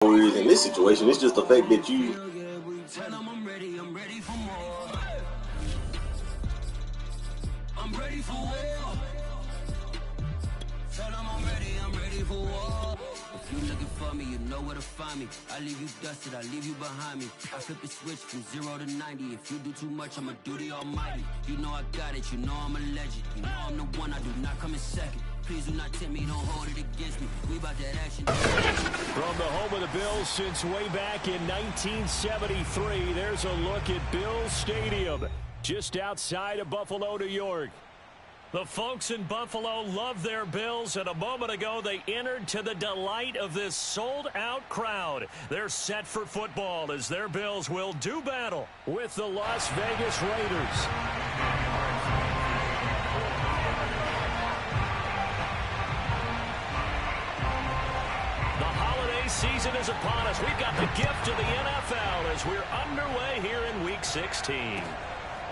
is in this situation. It's just the fact that you. If you looking for me, you know where to find me. I leave you dusted, I leave you behind me. I flip the switch from 0 to 90. If you do too much, I'ma do the almighty. You know I got it, you know I'm a legend. You know I'm the one, I do not come in second. Please do not tempt me, don't hold it against me. We about that action. From the home of the Bills since way back in 1973, there's a look at Bills Stadium, just outside of Buffalo, New York. The folks in Buffalo love their Bills, and a moment ago they entered to the delight of this sold-out crowd. They're set for football as their Bills will do battle with the Las Vegas Raiders. The holiday season is upon us. We've got the gift of the NFL as we're underway here in Week 16.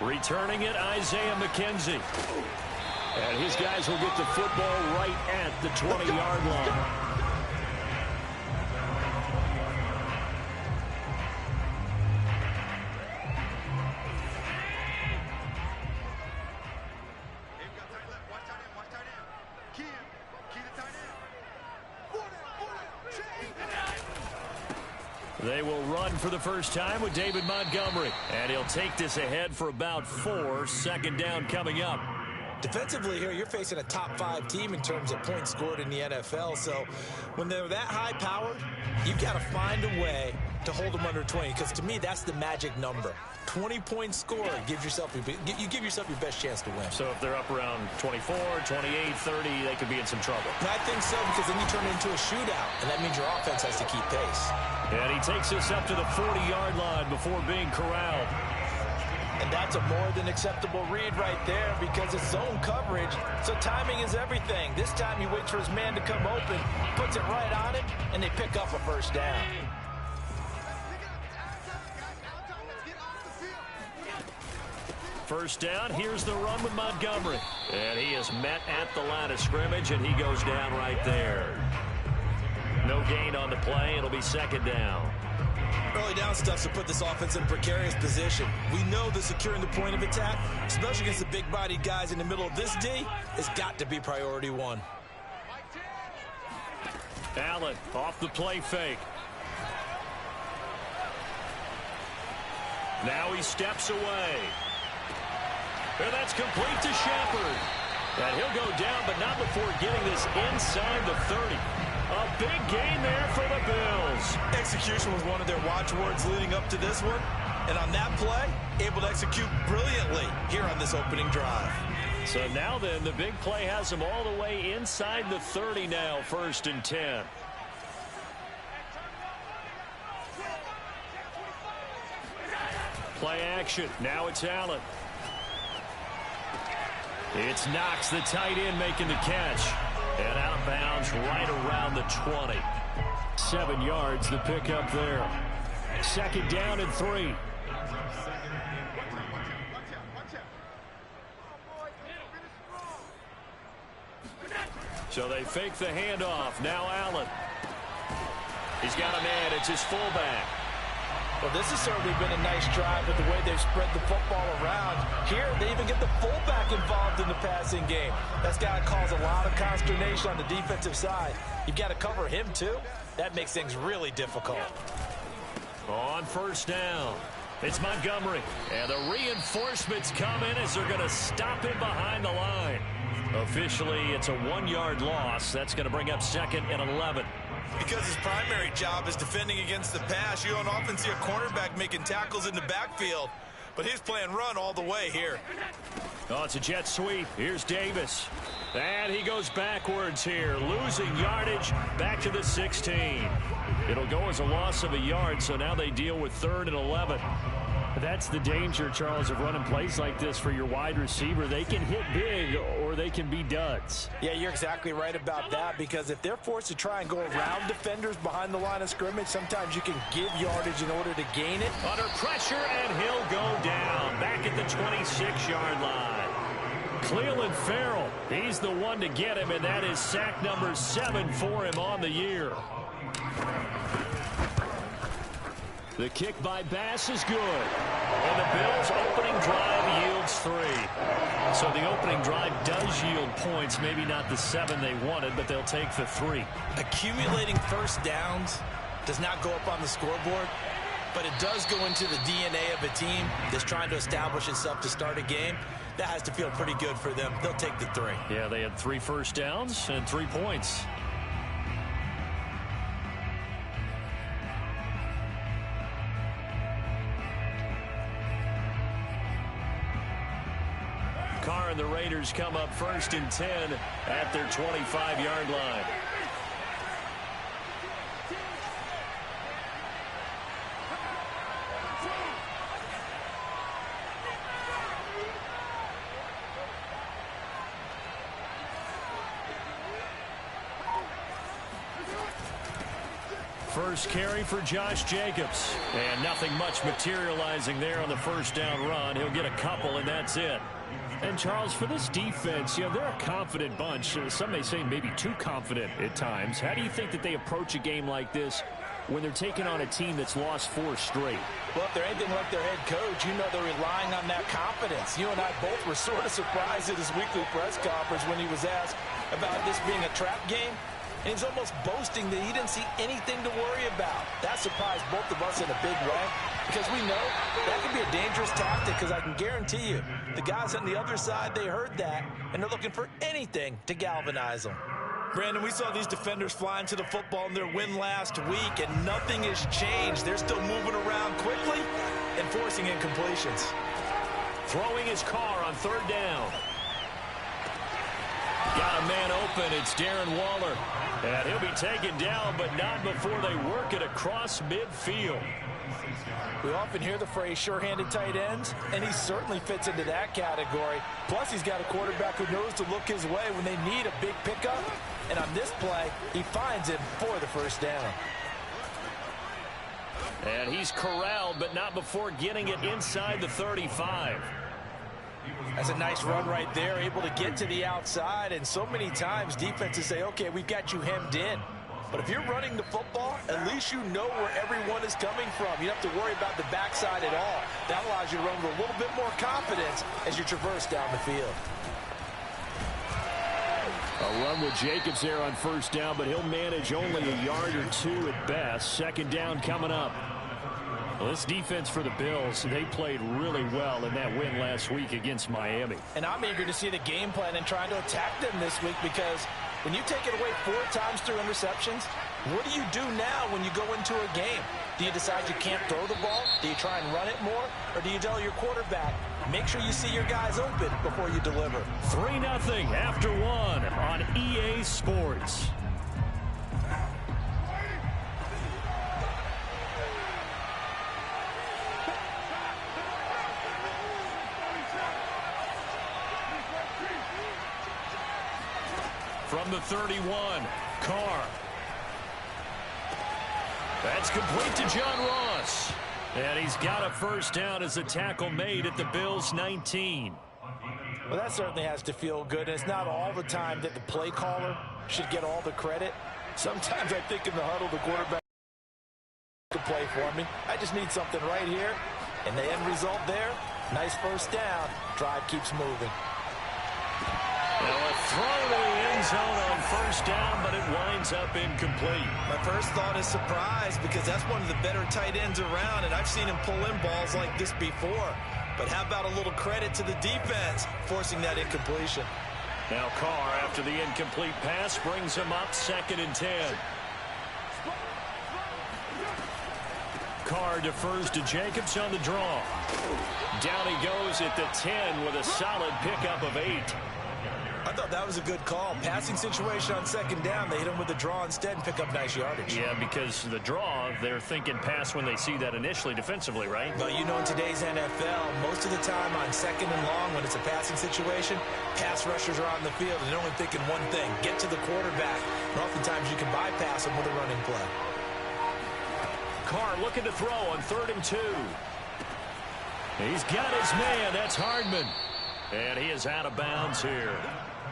Returning it, Isaiah McKenzie. And his guys will get the football right at the 20-yard line. They will run for the first time with David Montgomery. And he'll take this ahead for about 4. Second down coming up. Defensively here, you're facing a top 5 team in terms of points scored in the NFL. So when they're that high-powered, you've got to find a way to hold them under 20. Because to me, that's the magic number. 20-point score gives yourself you give yourself your best chance to win. So if they're up around 24, 28, 30, they could be in some trouble. And I think so, because then you turn it into a shootout, and that means your offense has to keep pace. And he takes us up to the 40-yard line before being corralled. And that's a more than acceptable read right there because it's zone coverage, so timing is everything. This time he waits for his man to come open, puts it right on him, and they pick up a first down. First down, here's the run with Montgomery. And he is met at the line of scrimmage, and he goes down right there. No gain on the play. It'll be second down. Early down stuff to put this offense in a precarious position. We know that securing the point of attack, especially against the big-bodied guys in the middle of this D, has got to be priority 1. Allen off the play fake. Now he steps away. And that's complete to Shepard. And he'll go down, but not before getting this inside the 30. A big gain there for the Bills. Execution was one of their watchwords leading up to this one. And on that play, able to execute brilliantly here on this opening drive. So now then, the big play has them all the way inside the 30 now, 1st and 10. Play action. Now it's Allen. It's Knox, the tight end, making the catch. And out of bounds right around the 20. 7 yards, the pickup there. Second down and 3. So they fake the handoff. Now Allen. He's got a man. It's his fullback. Well, this has certainly been a nice drive with the way they've spread the football around. Here, they even get the fullback involved in the passing game. That's got to cause a lot of consternation on the defensive side. You've got to cover him, too. That makes things really difficult. On first down, it's Montgomery. And the reinforcements come in as they're going to stop him behind the line. Officially, it's a 1-yard loss. That's going to bring up 2nd and 11. Because his primary job is defending against the pass, you don't often see a cornerback making tackles in the backfield. But he's playing run all the way here. Oh, it's a jet sweep. Here's Davis. And he goes backwards here, losing yardage back to the 16. It'll go as a loss of a yard, so now they deal with 3rd and 11. That's the danger, Charles, of running plays like this for your wide receiver. They can hit big or they can be duds. Yeah, you're exactly right about that, because if they're forced to try and go around defenders behind the line of scrimmage, sometimes you can give yardage in order to gain it. Under pressure, and he'll go down back at the 26-yard line. Cleveland Farrell, he's the one to get him, and that is sack number 7 for him on the year. The kick by Bass is good. And the Bills' opening drive yields 3. So the opening drive does yield points, maybe not the 7 they wanted, but they'll take the 3. Accumulating first downs does not go up on the scoreboard, but it does go into the DNA of a team that's trying to establish itself to start a game. That has to feel pretty good for them. They'll take the 3. Yeah, they had 3 first downs and 3 points. Carr and the Raiders come up 1st and 10 at their 25-yard line. First carry for Josh Jacobs. And nothing much materializing there on the first down run. He'll get a couple, and that's it. And, Charles, for this defense, they're a confident bunch. Some may say maybe too confident at times. How do you think that they approach a game like this when they're taking on a team that's lost 4 straight? Well, if they're anything like their head coach, they're relying on that confidence. You and I both were sort of surprised at his weekly press conference when he was asked about this being a trap game. And he's almost boasting that he didn't see anything to worry about. That surprised both of us in a big way because we know that could be a dangerous tactic because I can guarantee you the guys on the other side, they heard that, and they're looking for anything to galvanize them. Brandon, we saw these defenders flying to the football in their win last week, and nothing has changed. They're still moving around quickly and forcing incompletions. Throwing his Carr on 3rd down. Got a man open. It's Darren Waller. And he'll be taken down, but not before they work it across midfield. We often hear the phrase sure-handed tight ends, and he certainly fits into that category. Plus, he's got a quarterback who knows to look his way when they need a big pickup. And on this play, he finds him for the first down. And he's corralled, but not before getting it inside the 35. That's a nice run right there, able to get to the outside. And so many times defenses say, okay, we've got you hemmed in. But if you're running the football, at least you know where everyone is coming from. You don't have to worry about the backside at all. That allows you to run with a little bit more confidence as you traverse down the field. A run with Jacobs there on 1st down, but he'll manage only a yard or 2 at best. 2nd down coming up. Well, this defense for the Bills, they played really well in that win last week against Miami. And I'm eager to see the game plan and trying to attack them this week because when you take it away 4 times through interceptions, what do you do now when you go into a game? Do you decide you can't throw the ball? Do you try and run it more? Or do you tell your quarterback, make sure you see your guys open before you deliver? 3-0 after 1 on EA Sports. From the 31, Carr. That's complete to John Ross. And he's got a first down as a tackle made at the Bills' 19. Well, that certainly has to feel good. And it's not all the time that the play caller should get all the credit. Sometimes I think in the huddle, the quarterback can play for me. I just need something right here. And the end result there, nice first down. Drive keeps moving. Well, a throw to the end zone on 1st down, but it winds up incomplete. My first thought is surprise because that's one of the better tight ends around, and I've seen him pull in balls like this before. But how about a little credit to the defense forcing that incompletion? Now Carr, after the incomplete pass, brings him up 2nd and 10. Carr defers to Jacobs on the draw. Down he goes at the 10 with a solid pickup of 8. I thought that was a good call. Passing situation on 2nd down. They hit him with the draw instead and pick up nice yardage. Yeah, because the draw, they're thinking pass when they see that initially defensively, right? But in today's NFL, most of the time on 2nd and long, when it's a passing situation, pass rushers are on the field and they're only thinking one thing, get to the quarterback. And oftentimes you can bypass them with a running play. Carr looking to throw on 3rd and 2. He's got his man. That's Hardman. And he is out of bounds here.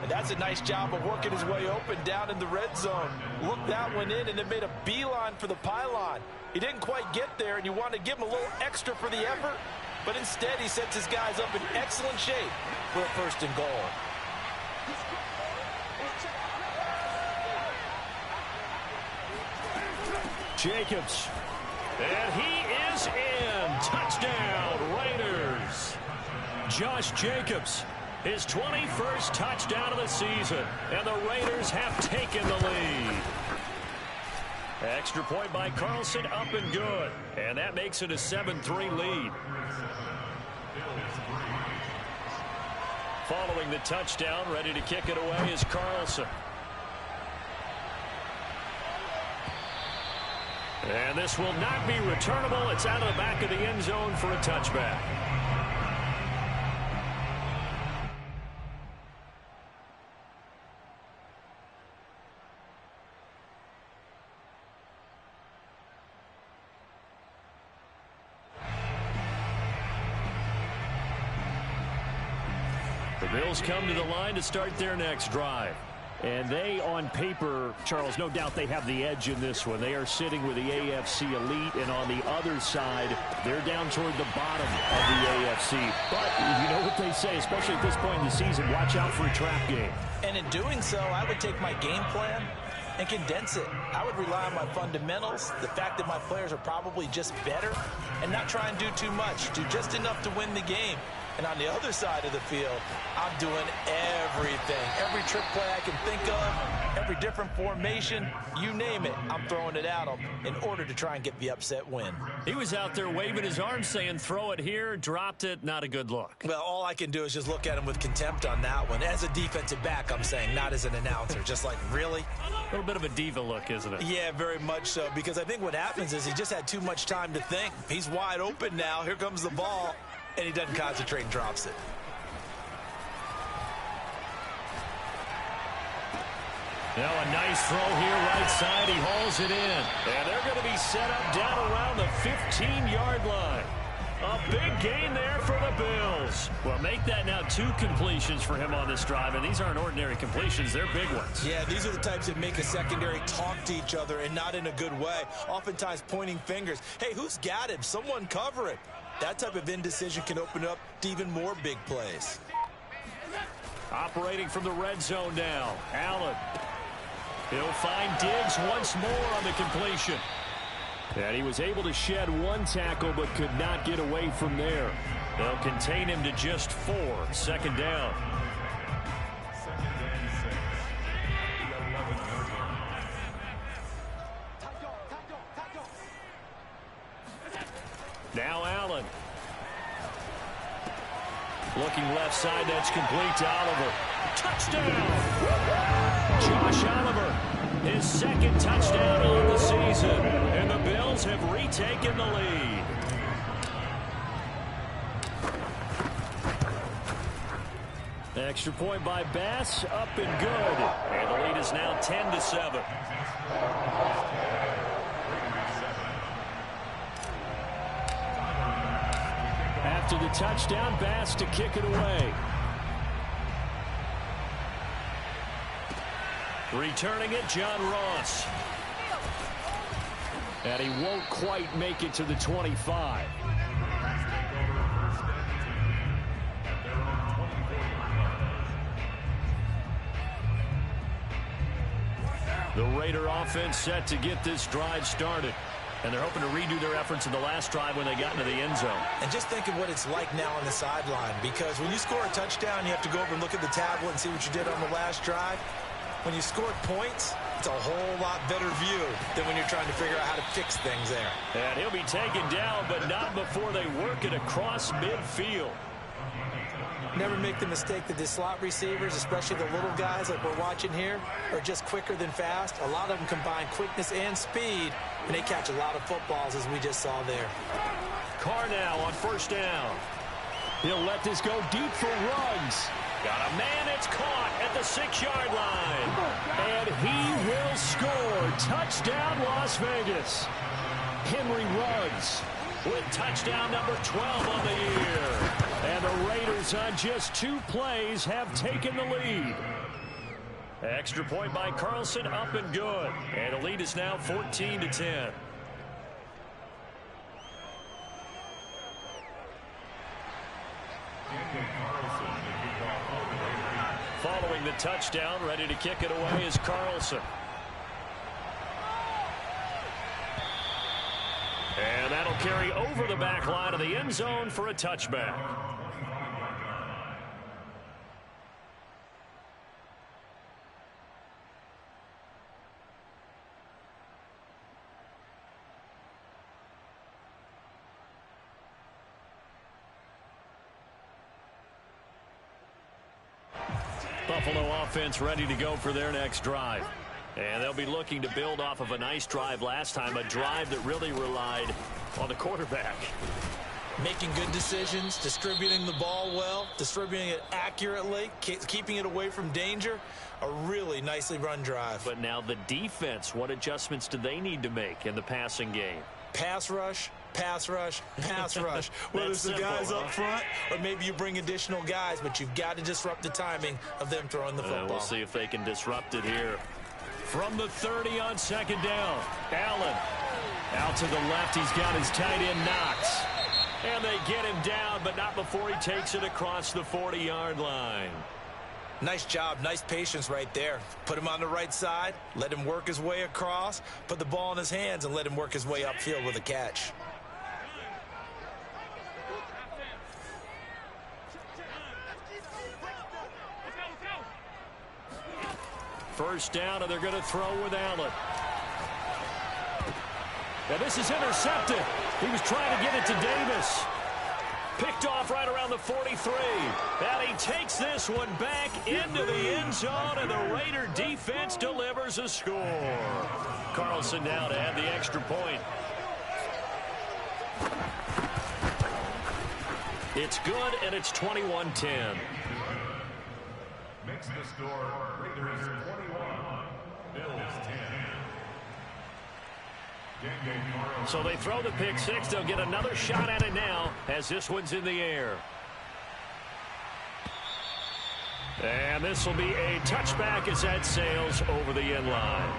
And that's a nice job of working his way open down in the red zone. Looked that one in and then made a beeline for the pylon. He didn't quite get there, and you want to give him a little extra for the effort, but instead he sets his guys up in excellent shape for a 1st and goal. Jacobs. And he is in. Touchdown, Raiders. Josh Jacobs, his 21st touchdown of the season, and the Raiders have taken the lead. Extra point by Carlson, up and good. And that makes it a 7-3 lead. Following the touchdown, ready to kick it away is Carlson. And this will not be returnable. It's out of the back of the end zone for a touchback. The Bills come to the line to start their next drive. And they, on paper, Charles, no doubt they have the edge in this one. They are sitting with the AFC elite, and on the other side, they're down toward the bottom of the AFC. But you know what they say, especially at this point in the season, watch out for a trap game. And in doing so, I would take my game plan and condense it. I would rely on my fundamentals, the fact that my players are probably just better, and not try and do too much. Do just enough to win the game. And on the other side of the field, I'm doing everything. Every trick play I can think of, every different formation, you name it, I'm throwing it at them in order to try and get the upset win. He was out there waving his arms saying, throw it here, dropped it, not a good look. Well, all I can do is just look at him with contempt on that one. As a defensive back, I'm saying, not as an announcer. Just like, really? A little bit of a diva look, isn't it? Yeah, very much so, because I think what happens is he just had too much time to think. He's wide open now. Here comes the ball. And he doesn't concentrate and drops it. Now a nice throw here, right side. He hauls it in. And they're going to be set up down around the 15-yard line. A big gain there for the Bills. Well, make that now 2 completions for him on this drive. And these aren't ordinary completions. They're big ones. Yeah, these are the types that make a secondary talk to each other and not in a good way. Oftentimes pointing fingers. Hey, who's got him? Someone cover it. That type of indecision can open up to even more big plays. Operating from the red zone now. Allen. He'll find Diggs once more on the completion. And he was able to shed 1 tackle but could not get away from there. They'll contain him to just 4. 2nd down. Now Allen. Looking left side, that's complete to Oliver. Touchdown! Josh Oliver, his 2nd touchdown on the season. And the Bills have retaken the lead. Extra point by Bass, up and good. And the lead is now 10-7. After the touchdown, Bass to kick it away. Returning it, John Ross. And he won't quite make it to the 25. The Raider offense set to get this drive started. And they're hoping to redo their efforts in the last drive when they got into the end zone. And just think of what it's like now on the sideline, because when you score a touchdown, you have to go over and look at the tablet and see what you did on the last drive. When you scored points, it's a whole lot better view than when you're trying to figure out how to fix things there. And he'll be taken down, but not before they work it across midfield. Never make the mistake that the slot receivers, especially the little guys like we're watching here, are just quicker than fast. A lot of them combine quickness and speed, and they catch a lot of footballs, as we just saw there. Carr now on 1st down. He'll let this go deep for Ruggs. Got a man, it's caught at the 6-yard line. And he will score. Touchdown, Las Vegas. Henry Ruggs with touchdown number 12 on the year. And the Raiders on just 2 plays have taken the lead. Extra point by Carlson, up and good. And the lead is now 14-10. Following the touchdown, ready to kick it away is Carlson. And that'll carry over the back line of the end zone for a touchback. Buffalo offense ready to go for their next drive. And they'll be looking to build off of a nice drive last time, a drive that really relied on the quarterback. Making good decisions, distributing the ball well, distributing it accurately, keeping it away from danger. A really nicely run drive. But now the defense, what adjustments do they need to make in the passing game? Pass rush, pass rush, pass rush. Whether it's the guys up front or maybe you bring additional guys, but you've got to disrupt the timing of them throwing the football. We'll see if they can disrupt it here. From the 30 on second down, Allen out to the left. He's got his tight end Knox. And they get him down, but not before he takes it across the 40-yard line. Nice job, nice patience right there. Put him on the right side, let him work his way across, put the ball in his hands, and let him work his way upfield with a catch. First down, and they're going to throw with Allen. Now this is intercepted. He was trying to get it to Davis. Picked off right around the 43. And he takes this one back into the end zone, and the Raider defense delivers a score. Carlson now to add the extra point. It's good, and it's 21-10. Makes the score Raiders 21, Bills 10. So they throw the pick six. They'll get another shot at it now as this one's in the air. And this will be a touchback as that sails over the end line.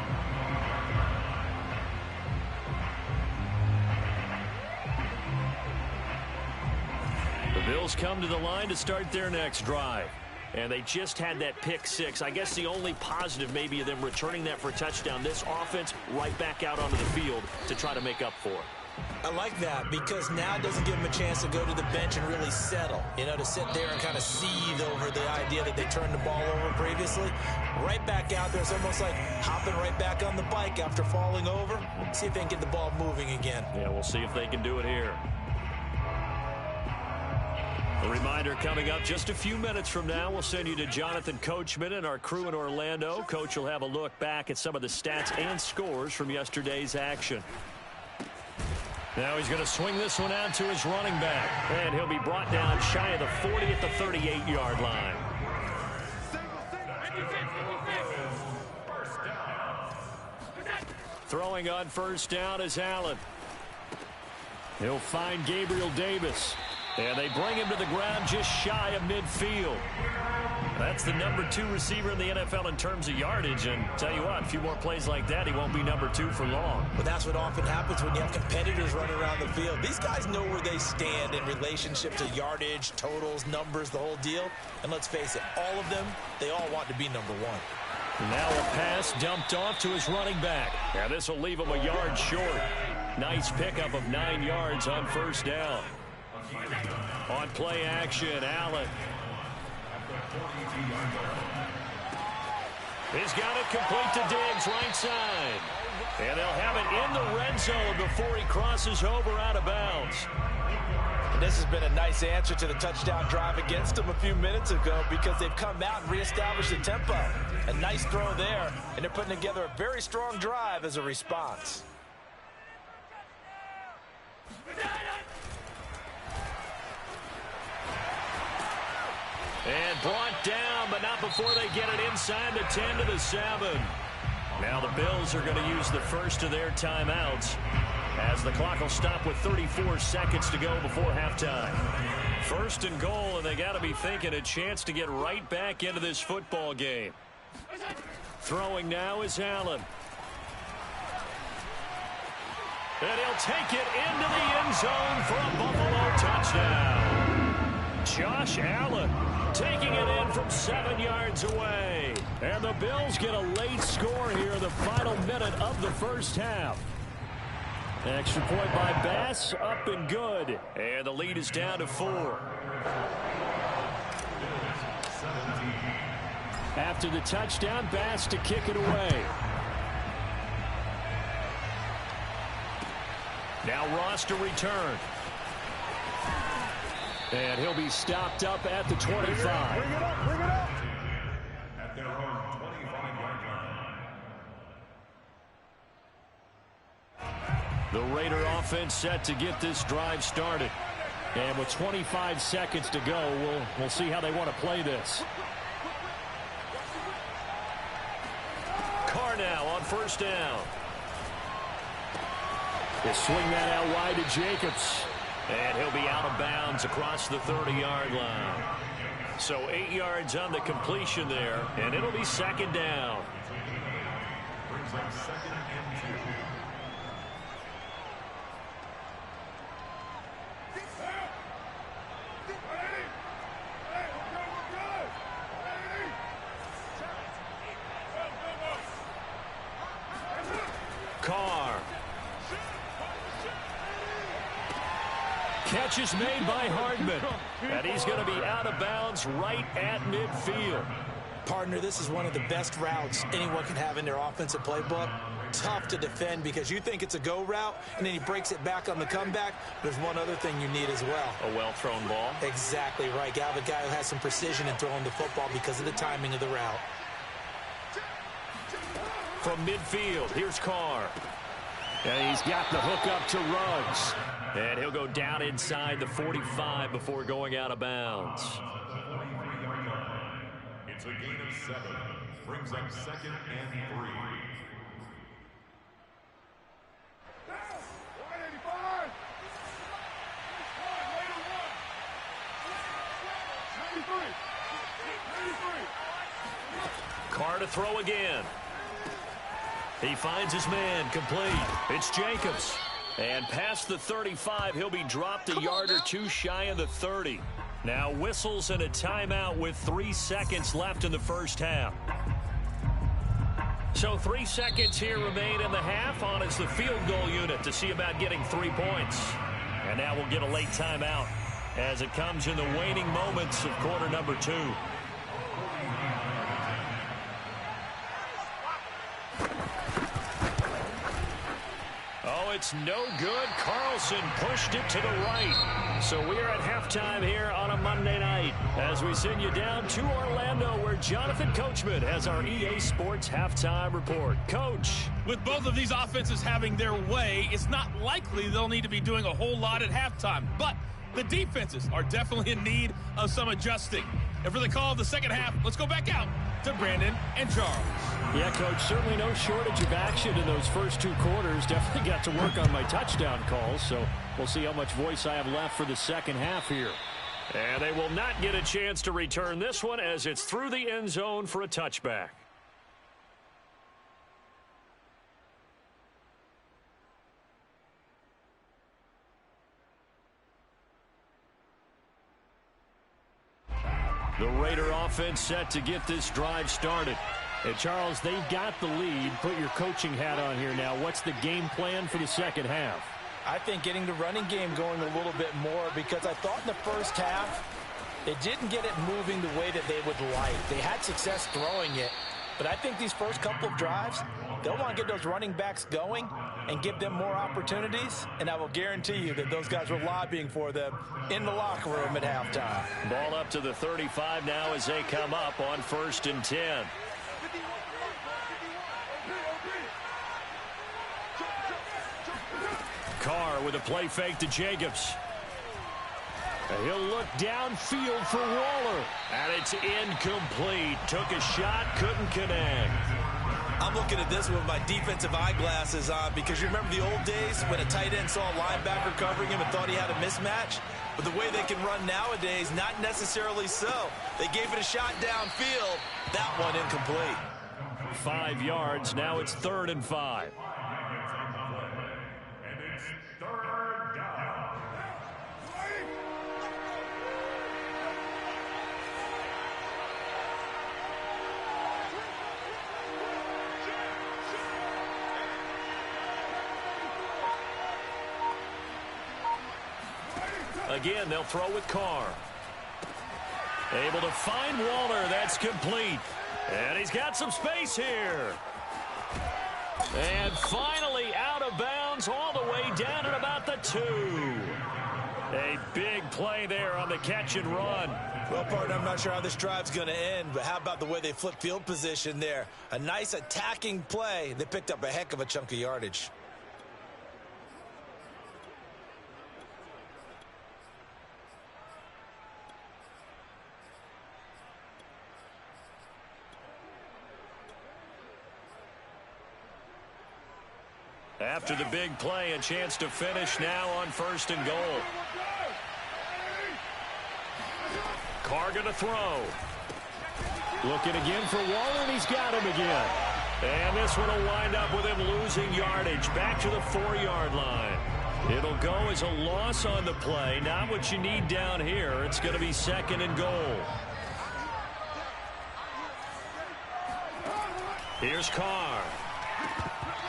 The Bills come to the line to start their next drive. And they just had that pick six. I guess the only positive maybe of them returning that for a touchdown. This offense right back out onto the field to try to make up for it. I like that because now it doesn't give them a chance to go to the bench and really settle. You know, to sit there and kind of seethe over the idea that they turned the ball over previously. Right back out there. It's almost like hopping right back on the bike after falling over. See if they can get the ball moving again. Yeah, we'll see if they can do it here. A reminder coming up just a few minutes from now, we'll send you to Jonathan Coachman and our crew in Orlando. Coach will have a look back at some of the stats and scores from yesterday's action. Now he's going to swing this one out to his running back. And he'll be brought down shy of the 40 at the 38-yard line. Throwing on first down is Allen. He'll find Gabriel Davis. And they bring him to the ground just shy of midfield. That's the number 2 receiver in the NFL in terms of yardage. And tell you what, a few more plays like that, he won't be number 2 for long. But that's what often happens when you have competitors running around the field. These guys know where they stand in relationship to yardage, totals, numbers, the whole deal. And let's face it, all of them, they all want to be number 1. Now a pass dumped off to his running back. Now this will leave him a yard short. Nice pickup of 9 yards on first down. On play action, Allen. He's got it complete to Diggs, right side. And they'll have it in the red zone before he crosses over out of bounds. And this has been a nice answer to the touchdown drive against them a few minutes ago because they've come out and reestablished the tempo. A nice throw there, and they're putting together a very strong drive as a response. And brought down, but not before they get it inside the 10 to the 7. Now the Bills are going to use the first of their timeouts as the clock will stop with 34 seconds to go before halftime. First and goal, and they got to be thinking a chance to get right back into this football game. Throwing now is Allen. And he'll take it into the end zone for a Buffalo touchdown. Josh Allen taking it in from 7 yards away. And the Bills get a late score here in the final minute of the first half. Extra point by Bass, up and good. And the lead is down to 4. After the touchdown, Bass to kick it away. Now Ross to return. And he'll be stopped up at the 25. Bring it up, bring it up. At their own 25-yard line. The Raider offense set to get this drive started. And with 25 seconds to go, we'll see how they want to play this. Carr now on first down. They swing that out wide to Jacobs. And he'll be out of bounds across the 30-yard line. So 8 yards on the completion there, and it'll be second down. Brings up second and 2. Carr. Catch is made by Hardman. And he's going to be out of bounds right at midfield. Partner, this is one of the best routes anyone can have in their offensive playbook. Tough to defend because you think it's a go route, and then he breaks it back on the comeback. There's one other thing you need as well. A well-thrown ball. Exactly right. Got a guy who has some precision in throwing the football because of the timing of the route. From midfield, here's Carr. And he's got the hook up to Ruggs. And he'll go down inside the 45 before going out of bounds. It's a gain of 7. Brings up second and 3. Carr to throw again. He finds his man complete. It's Jacobs. And past the 35, he'll be dropped a yard or two shy of the 30. Now whistles and a timeout with 3 seconds left in the first half. So 3 seconds here remain in the half. On is the field goal unit to see about getting 3 points. And now we'll get a late timeout as it comes in the waning moments of quarter number 2. Oh, it's no good. Carlson pushed it to the right. So we are at halftime here on a Monday night as we send you down to Orlando where Jonathan Coachman has our EA Sports halftime report. Coach. With both of these offenses having their way, it's not likely they'll need to be doing a whole lot at halftime. But the defenses are definitely in need of some adjusting. And for the call of the second half, let's go back out to Brandon and Charles. Yeah, Coach, certainly no shortage of action in those first 2 quarters. Definitely got to work on my touchdown calls, so we'll see how much voice I have left for the second half here. And they will not get a chance to return this one as it's through the end zone for a touchback. The Raider offense set to get this drive started. And Charles, they've got the lead. Put your coaching hat on here now. What's the game plan for the second half? I think getting the running game going a little bit more because I thought in the first half they didn't get it moving the way that they would like. They had success throwing it, but I think these first couple of drives, they'll want to get those running backs going and give them more opportunities, and I will guarantee you that those guys were lobbying for them in the locker room at halftime. Ball up to the 35 now as they come up on 1st and 10. Carr with a play fake to Jacobs. And he'll look downfield for Waller. And it's incomplete. Took a shot, couldn't connect. I'm looking at this with my defensive eyeglasses on because you remember the old days when a tight end saw a linebacker covering him and thought he had a mismatch? But the way they can run nowadays, not necessarily so. They gave it a shot downfield. That one incomplete. 5 yards. Now it's 3rd and 5. And it's 3rd down. Again, they'll throw with Carr. Able to find Waller. That's complete. And he's got some space here. And finally out of bounds all the way down at about the 2. A big play there on the catch and run. Well, partner, I'm not sure how this drive's going to end, but how about the way they flip field position there? A nice attacking play. They picked up a heck of a chunk of yardage. After the big play, a chance to finish now on 1st and goal. Carr going to throw. Looking again for Waller, and he's got him again. And this one will wind up with him losing yardage back to the 4-yard line. It'll go as a loss on the play. Not what you need down here. It's going to be 2nd and goal. Here's Carr.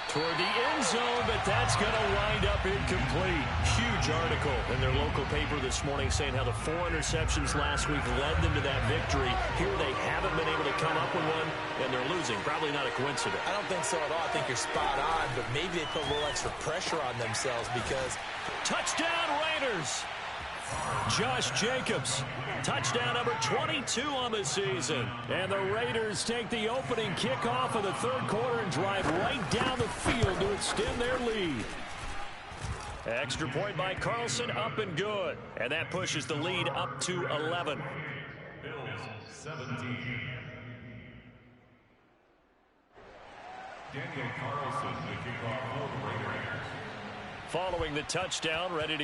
Toward the end zone, but that's going to wind up incomplete. Huge article in their local paper this morning saying how the 4 interceptions last week led them to that victory. Here they haven't been able to come up with one, and they're losing. Probably not a coincidence. I don't think so at all. I think you're spot on, but maybe they put a little extra pressure on themselves because... Touchdown Raiders! Josh Jacobs, touchdown number 22 on the season. And the Raiders take the opening kickoff of the 3rd quarter and drive right down the field to extend their lead. Extra point by Carlson, up and good. And that pushes the lead up to 11. Bills 17. Daniel Carlson, the kickoff for the Raiders. Following the touchdown, ready to